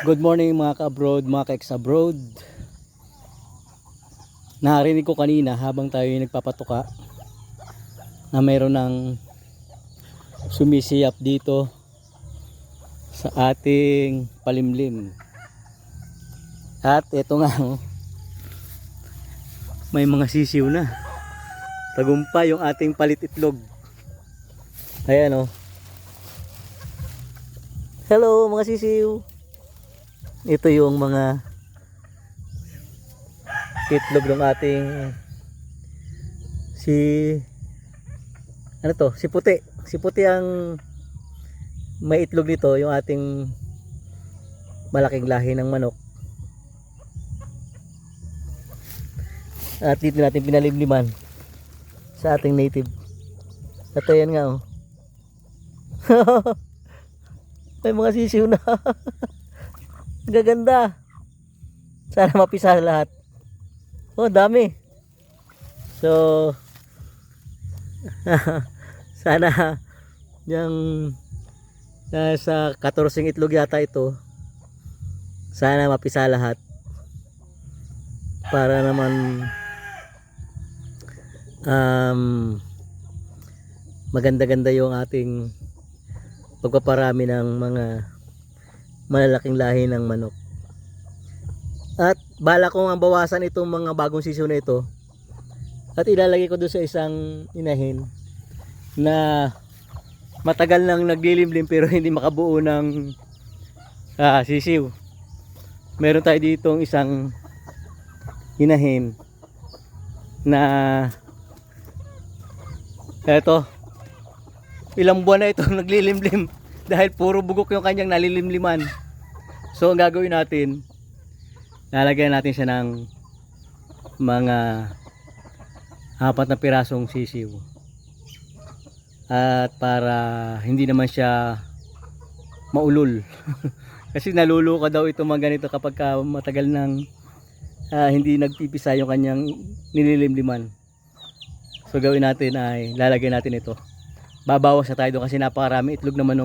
Good morning mga ka-abroad, mga ka-ex-abroad. Narinig ko kanina habang tayo nagpapatuka na mayroon ng sumisiyap dito sa ating palimlim. At ito nga may mga sisiw na. Tagumpay yung ating palit itlog. Ayan Hello mga sisiw. Ito yung mga itlog ng ating si puti. Si puti ang may itlog nito, yung ating malaking lahi ng manok. At dito natin pinalimliman sa ating native. At ayan nga may mga sisiw na. Gaganda. Sana mapisa lahat. Oh, dami. So sana yung sa 14 itlog yata ito. Sana mapisa lahat. Para naman maganda-ganda yung ating pagpaparami ng mga malalaking lahi ng manok. At bala ko ang bawasan itong mga bagong sisiw na ito at ilalagay ko doon sa isang inahin na matagal nang naglilimlim pero hindi makabuo ng sisiw. Meron tayo ditong isang inahin na eto, ilang buwan na ito naglilimlim dahil puro bugok yung kanyang nalilimliman. So ang gagawin natin, lalagyan natin siya ng mga 4 na pirasong sisiw. At para hindi naman siya maulol. Kasi naluluka daw ito mga ganito kapag matagal nang hindi nagpipisa yung kanyang nililimliman. So gawin natin ay lalagyan natin ito. Babawas na tayo doon kasi napakarami itlog naman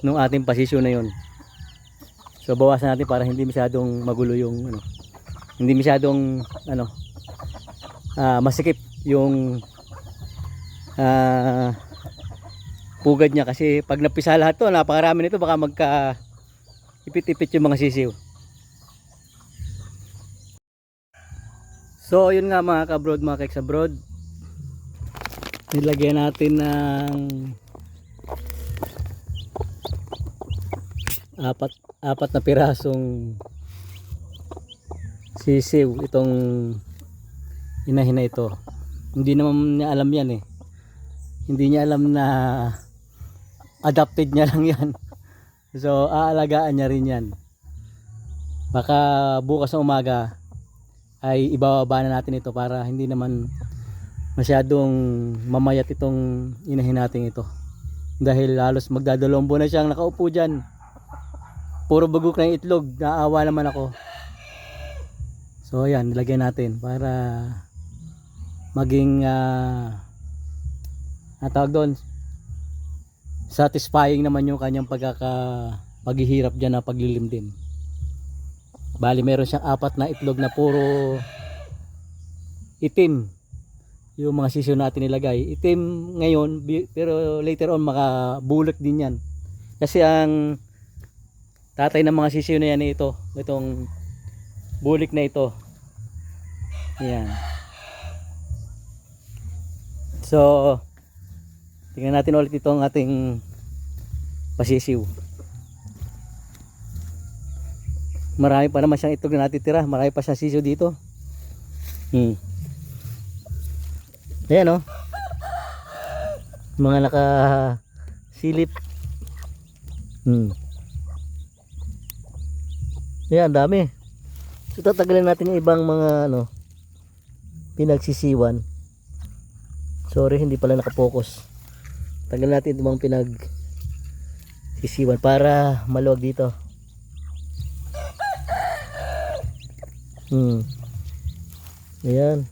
nung ating pasisyo na yun. So bawasan natin para hindi masyadong magulo yung hindi masyadong masikip yung pugad niya, kasi pag napisa lahat to, napakarami nito, baka magka ipit-ipit yung mga sisiw. So yun nga mga ka-abroad, mga ka-ex-abroad, nilagyan natin ng apat na pirasong sisiw itong inahin na ito. Hindi naman niya alam yan hindi niya alam na adapted niya lang yan. So aalagaan niya rin yan. Baka bukas ng umaga ay ibababa na natin ito para hindi naman masyadong mamayat itong inahin natin ito, dahil halos magdadalawang buwan na siyang nakaupo dyan, puro bagok na yung itlog. Naawa naman ako. So ayan, nilagay natin para maging tawag doon, satisfying naman yung kanyang paghihirap dyan na paglilimlim. Bali meron siyang 4 na itlog na puro itim. Yung mga sisiw natin nilagay itim ngayon, pero later on makabulok din yan, kasi ang tatay ng mga sisiw na yan itong bulik na ito. Yan. So tingnan natin ulit itong ating pasisiw. Marami pa naman siyang itlog na natitira, marami pa siyang sisiw dito. Ayan mga nakasilip. Ayan, dami. So tatagalin natin yung ibang mga pinagsisiwan. Sorry, hindi pala nakapokus. Tagal natin itong pinagsisiwan para maluwag dito. Ayan.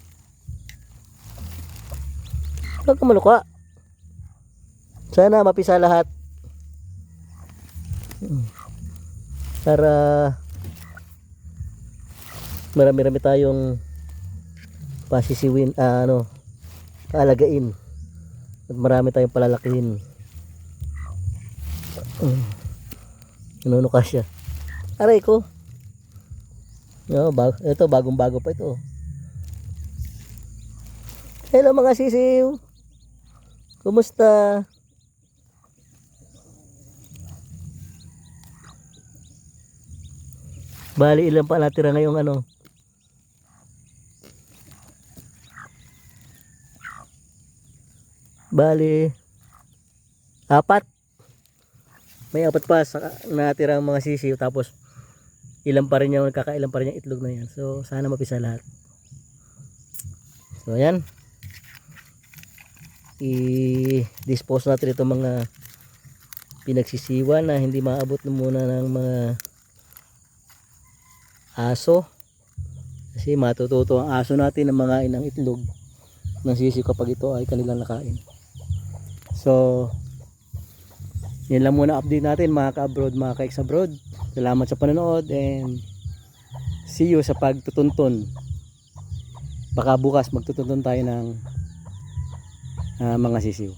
Huwag ka maluka. Sana mapisa lahat. para marami-rami tayong pasisiwin, alagain at marami tayong palalakihin. Nanunuka siya. Aray ko. Ito bagong bago pa ito. Hello mga sisiw. Kumusta? Bali ilan pa natira ngayong Bali 4. May 4 pa natira ang mga sisiw, tapos ilan pa rin yung kakailan pa rin yung itlog na yan. So sana mapisa lahat. So ayan. I-dispose natin itong mga pinagsisiwan na hindi maabot na muna ng mga aso. Kasi matututo ang aso natin ng mga inang itlog ng sisiw kapag ito ay kanilang nakain. So yun lang muna update natin mga ka-abroad, mga ka-ex-abroad. Salamat sa panonood and see you sa pagtutuntun. Baka bukas magtutuntun tayo ng mga sisiw.